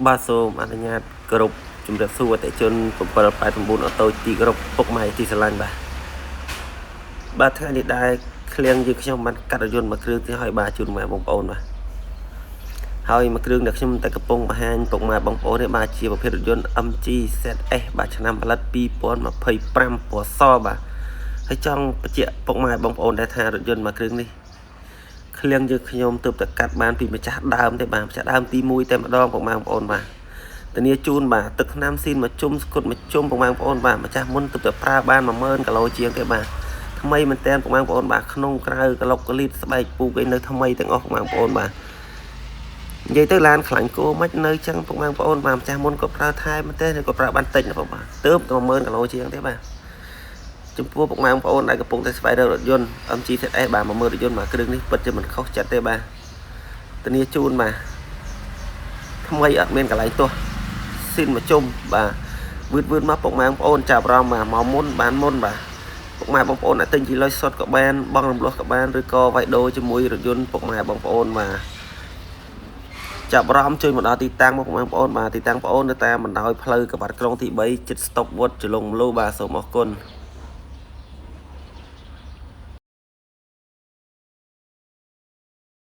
បាទសូមអនុញ្ញាតគោរពជំរាបសួរអតិថិជន789អូតូទីគោរពពុកម៉ែទីស្រឡាញ់បាទថ្ងៃនេះដែរឃ្លៀងយើងខ្ញុំបានកាត់រថយន្តមួយគ្រឿងទៀតឲ្យបាទជូនម៉ែបងប្អូនបាទហើយមួយគ្រឿងដែលខ្ញុំតែកំពុងបង្ហាញពុកម៉ែបងប្អូននេះបាទជាប្រភេទរថយន្ត MG ZS បាទឆ្នាំផលិត2025ពណ៌សបាទហើយចង់បញ្ជាក់ពុកម៉ែបងប្អូនដែលថារថយន្តមួយគ្រឿងនេះឃ្លៀងយើងខ្ញុំទើបតែកាត់បានពីម្ចាស់ដើមទេបាទម្ចាស់ដើមទី1តែម្ដងពុកម៉ែបងប្អូនបាទធានាជូនបាទទឹកថ្នាំស៊ីនមួយជុំស្គុតមួយជុំពុកម៉ែបងប្អូនបាទម្ចាស់មុនទើបតែប្រើបាន10000គីឡូជាងទេបាទថ្មីមែនតើពុកម៉ែបងប្អូនបាទក្នុងក្រៅក្លុកកលីតស្បែកពូកឯនៅថ្មីទាំងអស់ពុកម៉ែបងប្អូនបាទនិយាយទៅឡានខ្លាញ់គោមិននៅចឹងពុកម៉ែបងប្អូនបាទម្ចាស់មុនក៏ប្រើថែមែនទេក៏ប្រើបានតិចណាបងបាទទើបតែ10000គីឡូជាងទេបាទចំពោះពុកម៉ែបងប្អូនដែលកំពុងតែស្វែងរករថយន្ត MG ZS បាទមកមើលរថយន្តមួយគ្រឿងនេះពិតជាមិនខុសចិត្តទេបាទធានាជូនបាទថ្មីអត់មានកន្លែងទោះស៊ីនមួយជុំបាទវឺតមកពុកម៉ែបងប្អូនចាប់អារម្មណ៍បាទមកមុនបានមុនបាទពុកម៉ែបងប្អូនអ្នកទិញជីលុយសុតក៏បានបងរំលោះក៏បានឬក៏វាយដូរជាមួយរថយន្តពុកម៉ែបងប្អូនបាទចាប់អារម្មណ៍ជួយមកដល់ទីតាំងមកពុកម៉ែបងប្អូនបាទទីតាំងបងប្អូននៅតាមបណ្ដោយផ្លូវកបាត់ក្រុងទី3ជិតស្តុបវត្តចលងមលូបាទសូមអរគុណ